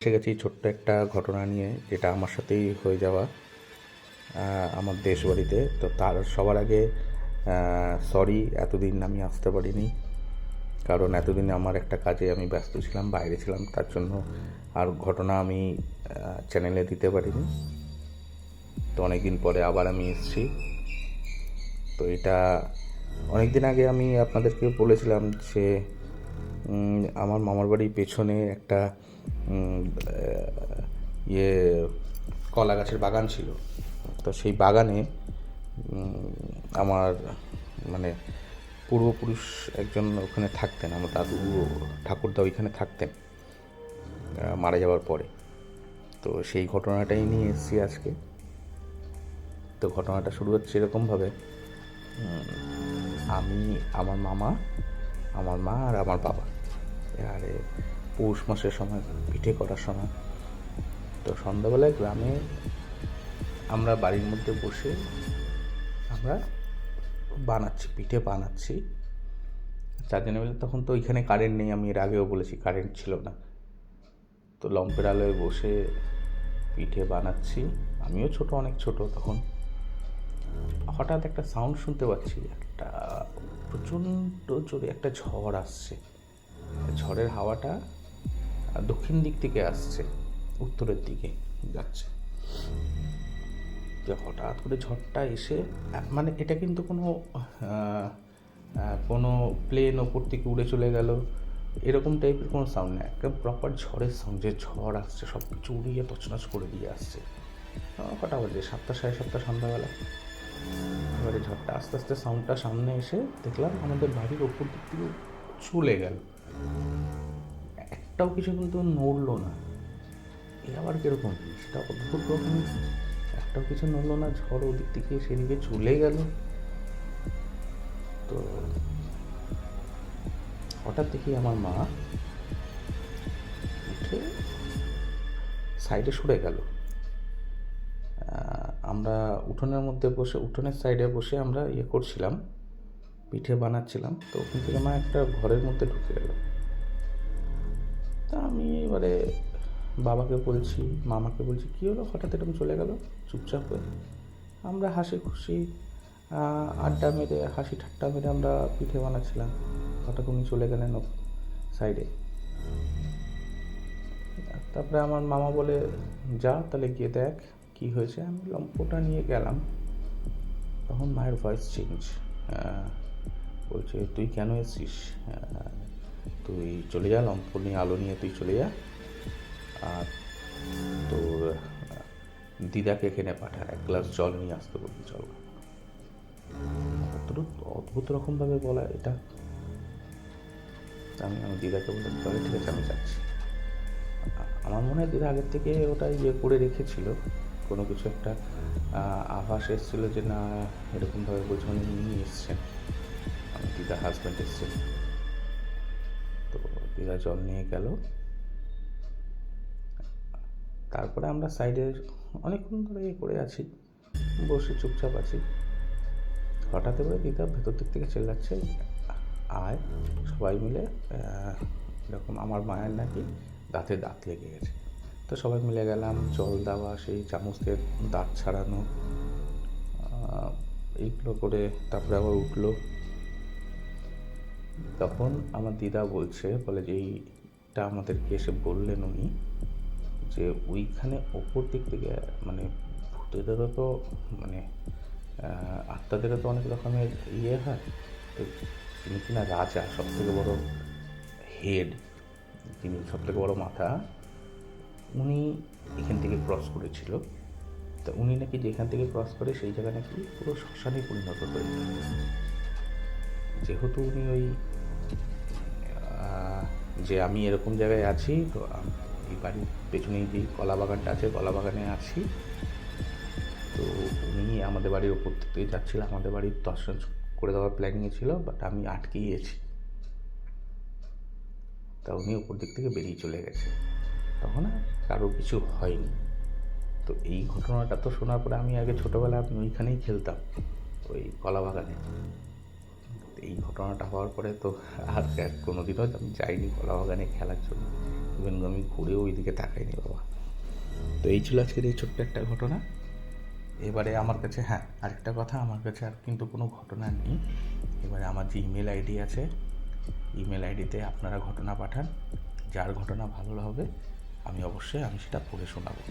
এসে গেছি ছোট্ট একটা ঘটনা নিয়ে, যেটা আমার সাথেই হয়ে যাওয়া আমার দেশ বাড়িতে। তো তার সবার আগে সরি, এতদিন আমি আসতে পারিনি, কারণ এতদিন আমার একটা কাজে আমি ব্যস্ত ছিলাম, বাইরে ছিলাম, তার জন্য আর ঘটনা আমি চ্যানেলে দিতে পারিনি। তো অনেক দিন পরে আবার আমি এসেছি। তো এটা অনেক দিন আগে আমি আপনাদেরকে বলেছিলাম যে আমার মামার বাড়ির পেছনে একটা ইয়ে কলা গাছের বাগান ছিল। তো সেই বাগানে আমার মানে পূর্বপুরুষ একজন ওখানে থাকতেন, আমার দাদু ঠাকুরদা ওইখানে থাকতেন মারা যাওয়ার পরে। তো সেই ঘটনাটাই নিয়ে এসেছি আজকে। তো ঘটনাটা শুরু হচ্ছে এরকমভাবে, আমি, আমার মামা, আমার মা আর আমার বাবা, আরে পৌষ মাসের সময় পিঠে করার সময়। তো সন্ধ্যাবেলায় গ্রামে আমরা বাড়ির মধ্যে বসে আমরা পিঠে বানাচ্ছি 4 জনে মিলে। তখন তো ওইখানে কারেন্ট নেই, আমি এর আগেও বলেছি কারেন্ট ছিল না। তো লম্পের আলোয় বসে পিঠে বানাচ্ছি, আমিও ছোট, অনেক ছোট তখন। হঠাৎ একটা সাউন্ড শুনতে পাচ্ছি, একটা প্রচণ্ড জোরে একটা ঝড় আসছে। ঝড়ের হাওয়াটা দক্ষিণ দিক থেকে আসছে, উত্তরের দিকে যাচ্ছে। যে হঠাৎ করে ঝড়টা এসে, মানে এটা কিন্তু কোনো প্লেন ওপর থেকে উড়ে চলে গেল এরকম টাইপের কোনো সাউন্ড নেই, একটা প্রপার ঝড়ের সাউন্ড, যে ঝড় আসছে সব কিছু উড়িয়ে তছনছ করে দিয়ে আসছে। কটা বাজে, 7টা, 7:30 সন্ধ্যাবেলা। এবারে ঝড়টা আস্তে আস্তে সাউন্ডটা সামনে এসে দেখলাম আমাদের বাড়ির ওপর দিক থেকে চলে গেল, একটাও কিছু কিন্তু নড়লো না। এ আবার কিরকম, সেটা অদ্ভুত রকম, একটাও কিছু নড়লো না, ঝড় ওদিক থেকে সেদিকে চলে গেল। তো হঠাৎ দেখি আমার মা উঠে সাইডে সরে গেল। আমরা উঠোনের মধ্যে বসে, উঠোনের সাইডে বসে আমরা করছিলাম, পিঠে বানাচ্ছিলাম। তো ওখান থেকে মা একটা ঘরের মধ্যে ঢুকে গেল। তা আমি এবারে বাবাকে বলছি, মামাকে বলছি, কী হলো, হঠাৎ এরকম চলে গেল চুপচাপ হয়ে। আমরা হাসি খুশি আড্ডা মেরে, হাসি ঠাট্টা মেরে আমরা পিঠে বানাচ্ছিলাম, হঠাৎ উনি চলে গেলেন সাইডে। তারপরে আমার মামা বলে, যা তাহলে গিয়ে দেখ কী হয়েছে। আমি লম্ফটা নিয়ে গেলাম, তখন মায়ের ভয়েস চেঞ্জ, বলছে, তুই কেন এসছিস, তুই চলে যা, লম্ফ নিয়ে আলো নিয়ে তুই চলে যা, আর তোর দিদাকে এখানে পাঠা, 1 গ্লাস জল নিয়ে আসতে বলবি, জল। অদ্ভুত রকমভাবে বলা এটা। আমি দিদাকে বললাম, তাহলে ঠিক আছে, আমি যাচ্ছি। আমার মনে হয় দিদা আগের থেকে ওটা করে রেখেছিল, কোনো কিছু একটা আভাস এসেছিলো যে না এরকমভাবে বলছে, মানে নিয়ে এসছেন, দিদা হাজব্যান্ড এসছেন। তো দিদা জল নিয়ে গেল। তারপরে আমরা সাইডে অনেকক্ষণ ধরে করে আছি, বসে চুপচাপ আছি। হঠাৎ এবারে দিদা ভেতর দিক থেকে চেল্লাচ্ছে, আয় সবাই মিলে, এরকম আমার মায়ের নাকি দাঁতে দাঁত লেগে গেছে। তো সবাই মিলে গেলাম, জল দেওয়া, সেই চামচ দিয়ে দাঁত ছাড়ানো, এইগুলো করে তারপরে আবার উঠলো। তখন আমার দিদা বলে যে এইটা আমাদেরকে এসে বললেন উনি, যে ওইখানে ওপর দিক থেকে, মানে ভূতেদেরও তো, মানে আত্মাদেরও তো অনেক রকমের হয়। তো তিনি কিনা রাজা, সবথেকে বড় হেড, যিনি সবথেকে বড় মাথা, উনি এখান থেকে ক্রস করেছিল। তা উনি নাকি যেখান থেকে ক্রস করে সেই জায়গা নাকি পুরো শ্মশানে পরিণত হয়ে যায়। যেহেতু উনি ওই যে আমি এরকম জায়গায় আছি, তো এই বাড়ির পেছনেই যে কলা বাগানটা আছে, কলা বাগানে আছি। তো উনি আমাদের বাড়ির ওপর থেকে যাচ্ছিল, আমাদের বাড়ির দর্শন করে দেওয়ার প্ল্যানিংয়ে ছিল, বাট আমি আটকে গিয়েছি। তা উনি ওপর দিক থেকে বেরিয়ে চলে গেছে, তখন আর কারো কিছু হয়নি। তো এই ঘটনাটা তো শোনার পরে, আমি আগে ছোটোবেলায় আমি ওইখানেই খেলতাম, ওই কলা বাগানে। এই ঘটনাটা হওয়ার পরে তো আর কোনোদিনও আমি যাইনি কলা বাগানে খেলার জন্য। ইভেন আমি ঘুরেও ওই দিকে তাকাইনি বাবা। তো এই ছিল আজকের এই ছোট্ট একটা ঘটনা। এবারে আমার কাছে আরেকটা কথা, আমার কাছে আর কিন্তু কোনো ঘটনা নেই। এবারে আমার যে ইমেল আইডি আছে, ইমেল আইডিতে আপনারা ঘটনা পাঠান, যার ঘটনা ভালো হবে আমি সেটা পড়ে শোনাবো।